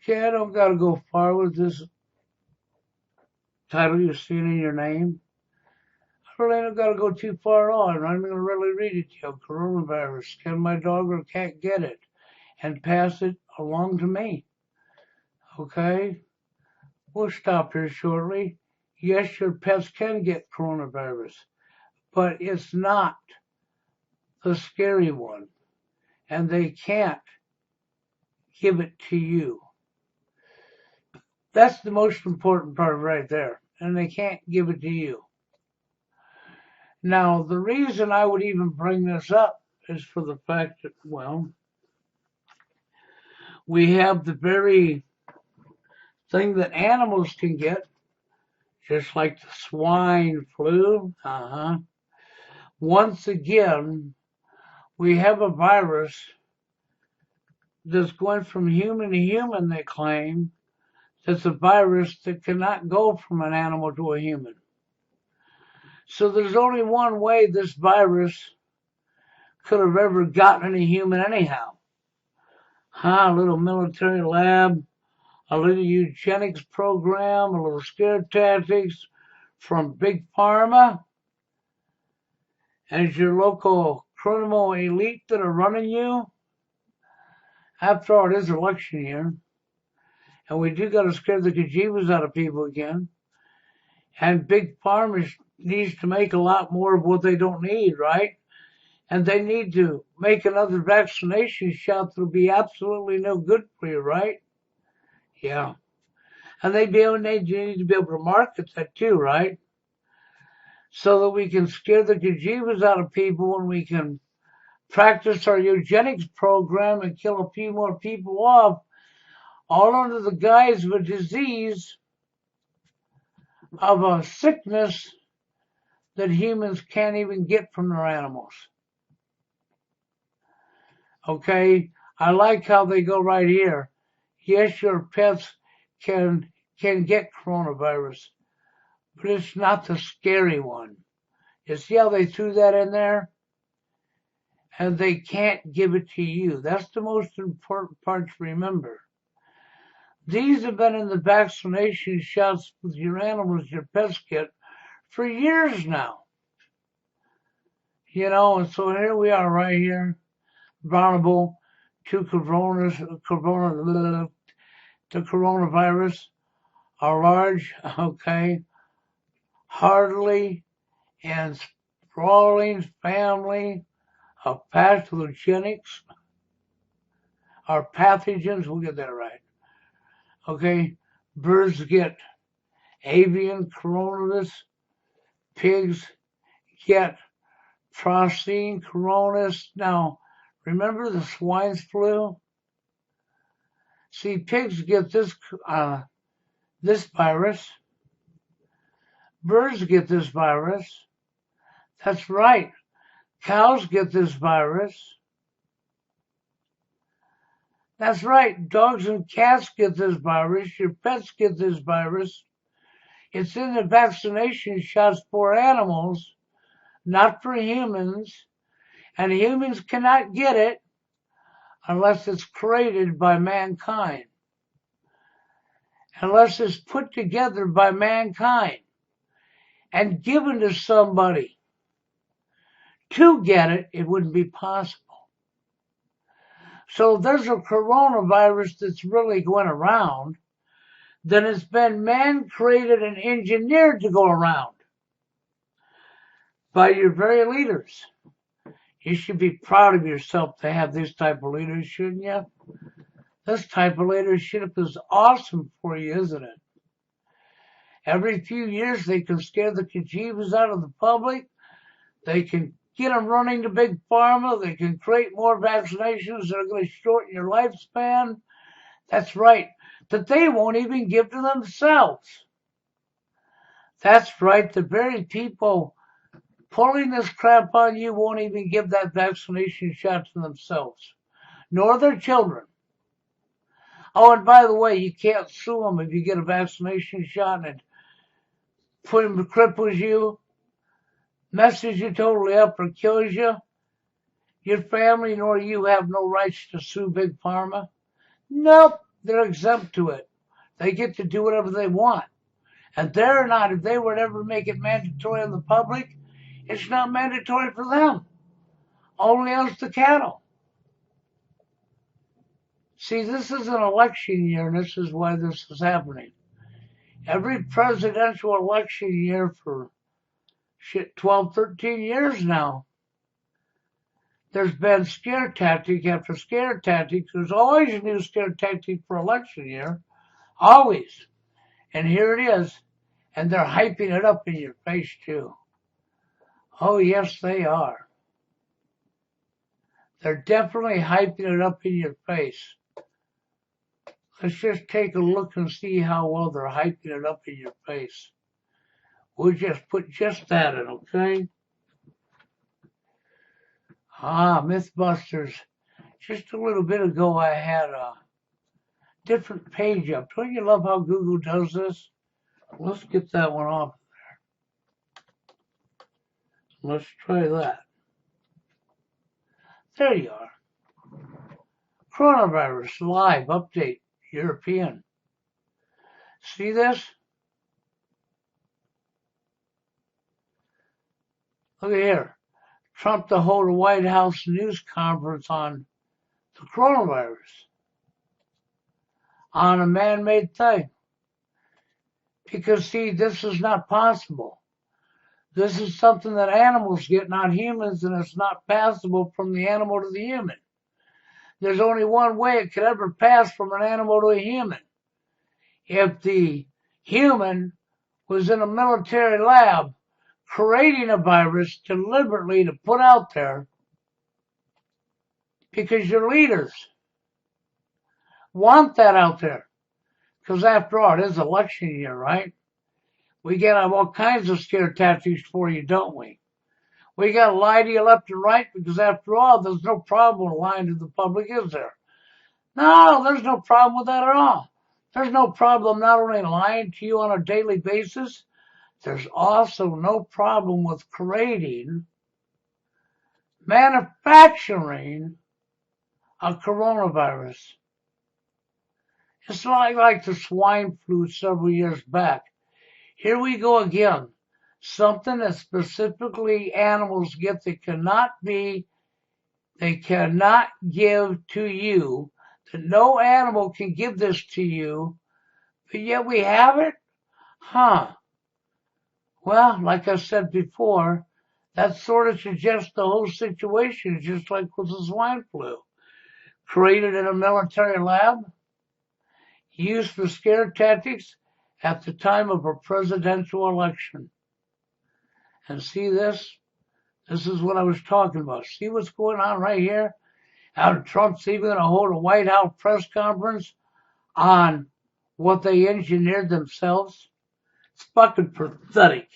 Okay, I don't got to go far with this title you're seeing in your name. I really don't got to go too far on. I'm going to really read it to you. Coronavirus. Can my dog or cat get it and pass it along to me? Okay, we'll stop here shortly. Yes, your pets can get coronavirus, but it's not the scary one, and they can't give it to you. That's the most important part right there, and they can't give it to you. Now, the reason I would even bring this up is for the fact that, well, we have the very thing that animals can get, just like the swine flu. Once again, we have a virus that's going from human to human, they claim. That's a virus that cannot go from an animal to a human. So there's only one way this virus could have ever gotten in a human anyhow. A little military lab, a little eugenics program, a little scare tactics from Big Pharma, and your local criminal elite that are running you. After all, it is election year, and we do got to scare the bejeebus out of people again. And Big Pharma needs to make a lot more of what they don't need, right? And they need to make another vaccination shot that'll be absolutely no good for you, right? Yeah. And they need to be able to market that too, right? So that we can scare the bejeebus out of people and we can practice our eugenics program and kill a few more people off, all under the guise of a disease, of a sickness that humans can't even get from their animals. Okay, I like how they go right here. Yes, your pets can get coronavirus, but it's not the scary one. You see how they threw that in there? And they can't give it to you. That's the most important part to remember. These have been in the vaccination shots with your animals, your pets get, for years now. You know, and so here we are right here, vulnerable to coronavirus, a large, heartily and sprawling family of pathogenics, or pathogens, we'll get that right. Okay, birds get avian coronavirus, pigs get porcine coronavirus. Now, remember the swine flu? See, pigs get this virus. Birds get this virus. That's right. Cows get this virus. That's right. Dogs and cats get this virus. Your pets get this virus. It's in the vaccination shots for animals, not for humans. And humans cannot get it unless it's created by mankind. Unless it's put together by mankind and given to somebody. To get it, it wouldn't be possible. So if there's a coronavirus that's really going around, then it's been man-created and engineered to go around by your very leaders. You should be proud of yourself to have this type of leaders, shouldn't you? This type of leadership is awesome for you, isn't it? Every few years they can scare the bejeebus out of the public. They can get them running to Big Pharma. They can create more vaccinations that are going to shorten your lifespan. That's right, that they won't even give to themselves. That's right, the very people pulling this crap on you won't even give that vaccination shot to themselves, nor their children. Oh, and by the way, you can't sue them if you get a vaccination shot and it cripples you, messes you totally up, or kills you. Your family nor you have no rights to sue Big Pharma. Nope, they're exempt to it. They get to do whatever they want. And they're not, if they were to ever make it mandatory on the public, it's not mandatory for them. Only us, the cattle. See, this is an election year, and this is why this is happening. Every presidential election year for 12, 13 years now, there's been scare tactic after scare tactic. There's always a new scare tactic for election year. Always. And here it is. And they're hyping it up in your face, too. Oh, yes, they are. They're definitely hyping it up in your face. Let's just take a look and see how well they're hyping it up in your face. We'll just put just that in, okay? Mythbusters. Just a little bit ago, I had a different page up. Don't you love how Google does this? Let's get that one off there. Let's try that. There you are. Coronavirus live update, European. See this? Look at here. Trump to hold a White House news conference on the coronavirus. On a man-made thing. Because, see, this is not possible. This is something that animals get, not humans, and it's not passable from the animal to the human. There's only one way it could ever pass from an animal to a human. If the human was in a military lab creating a virus deliberately to put out there because your leaders want that out there. Because after all, it is election year, right? We got all kinds of scare tactics for you, don't we? We got to lie to you left and right because after all, there's no problem with lying to the public, is there? No, there's no problem with that at all. There's no problem not only lying to you on a daily basis, there's also no problem with creating, manufacturing a coronavirus. It's like the swine flu several years back. Here we go again. Something that specifically animals get that they cannot give to you, that no animal can give this to you, but yet we have it? Well, like I said before, that sort of suggests the whole situation, just like with the swine flu. Created in a military lab, used for scare tactics at the time of a presidential election. And see this? This is what I was talking about. See what's going on right here? How Trump's even going to hold a White House press conference on what they engineered themselves? It's fucking pathetic.